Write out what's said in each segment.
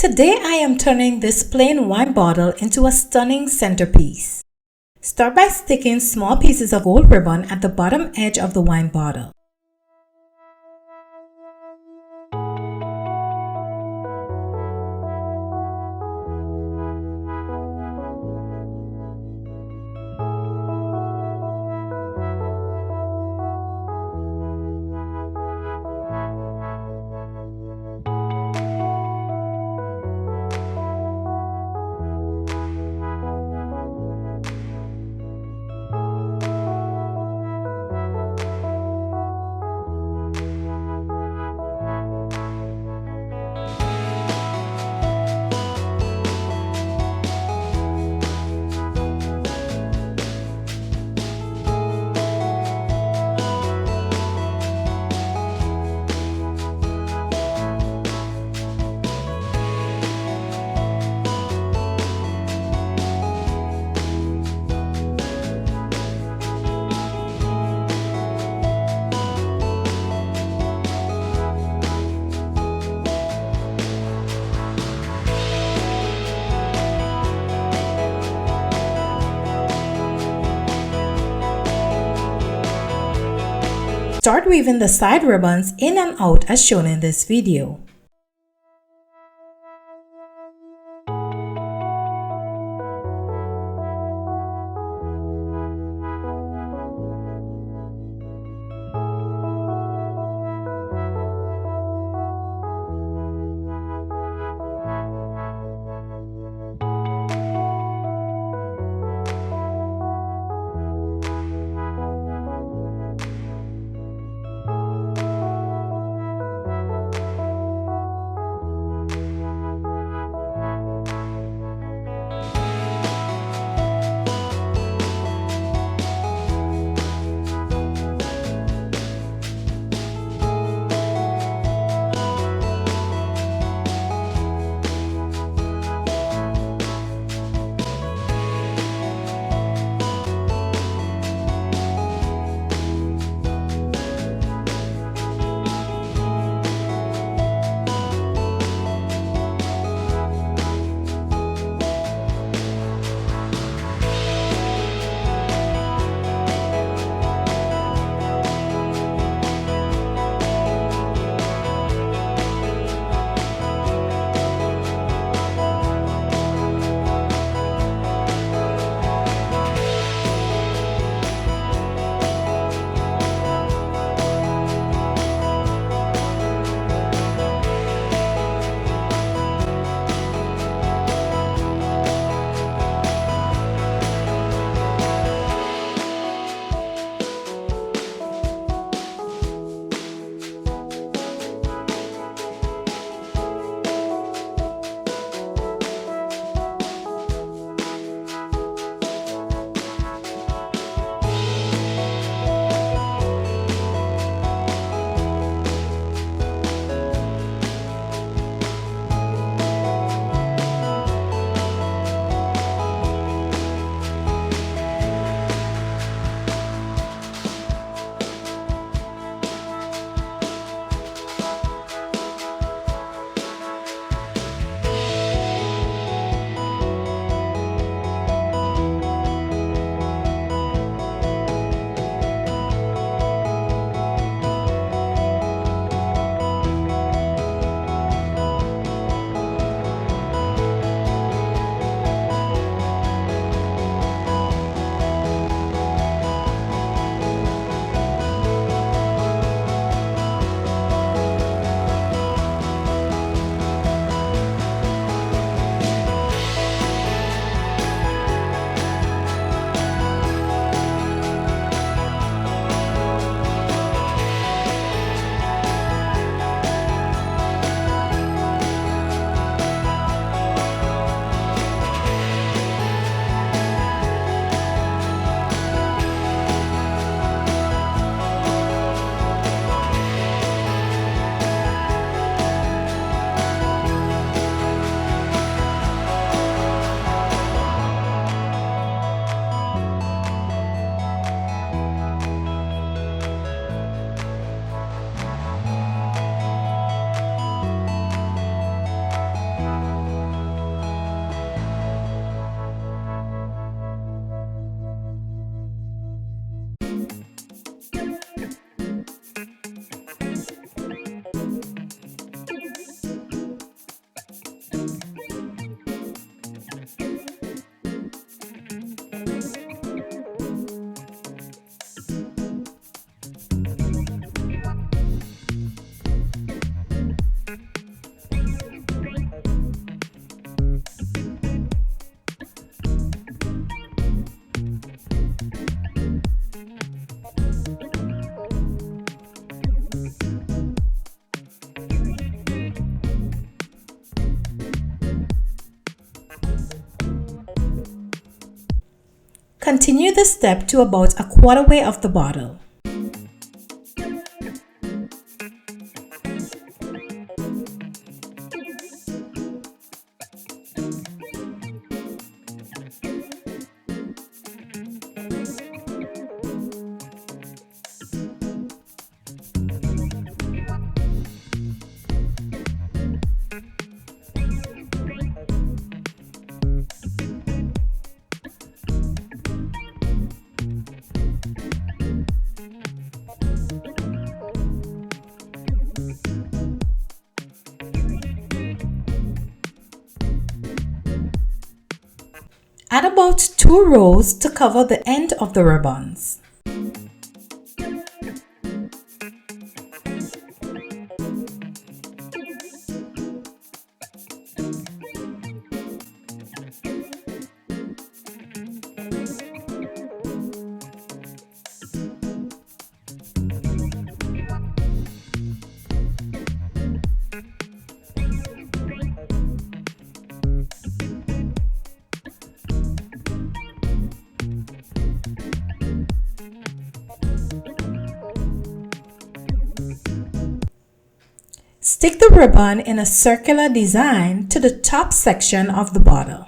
Today I am turning this plain wine bottle into a stunning centerpiece. Start by sticking small pieces of gold ribbon at the bottom edge of the wine bottle. Start weaving the side ribbons in and out as shown in this video. Continue this step to about a quarter way of the bottle. Add about 2 rows to cover the end of the ribbons. Stick the ribbon in a circular design to the top section of the bottle.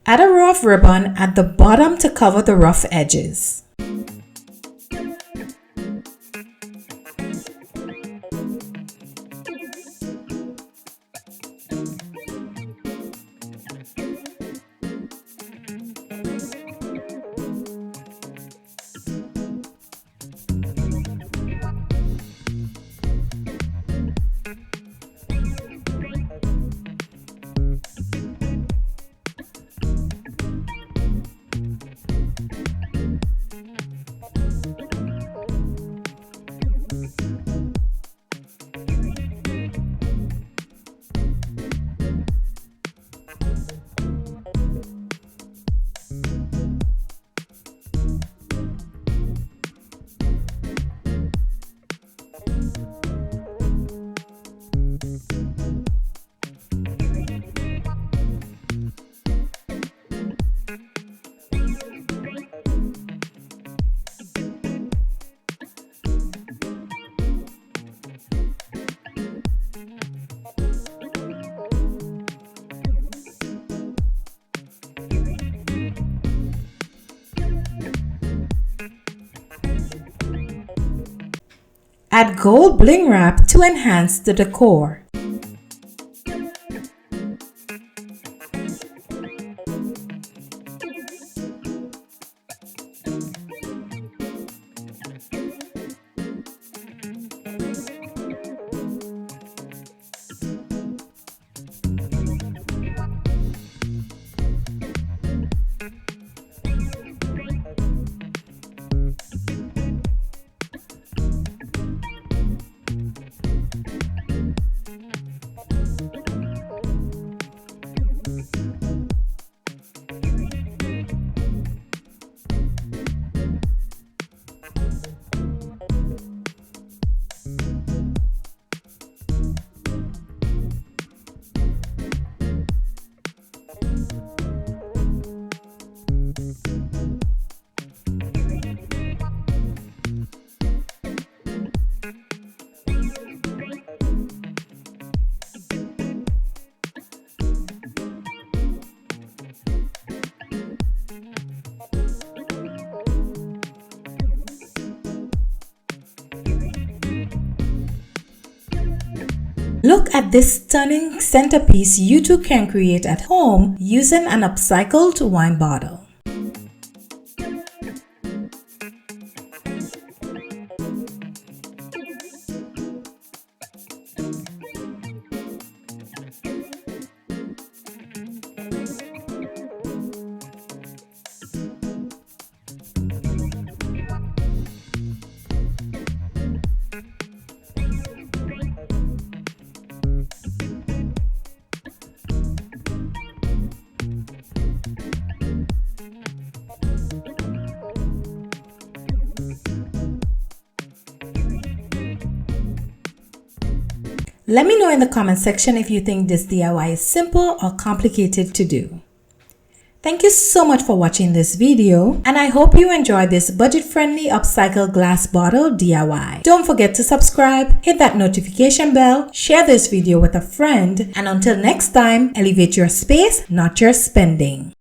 Add a rough ribbon at the bottom to cover the rough edges. Add gold bling wrap to enhance the decor. Look at this stunning centerpiece you too can create at home using an upcycled wine bottle. Let me know in the comment section if you think this DIY is simple or complicated to do. Thank you so much for watching this video, and I hope you enjoyed this budget-friendly upcycled glass bottle DIY. Don't forget to subscribe, hit that notification bell, share this video with a friend, and until next time, elevate your space, not your spending.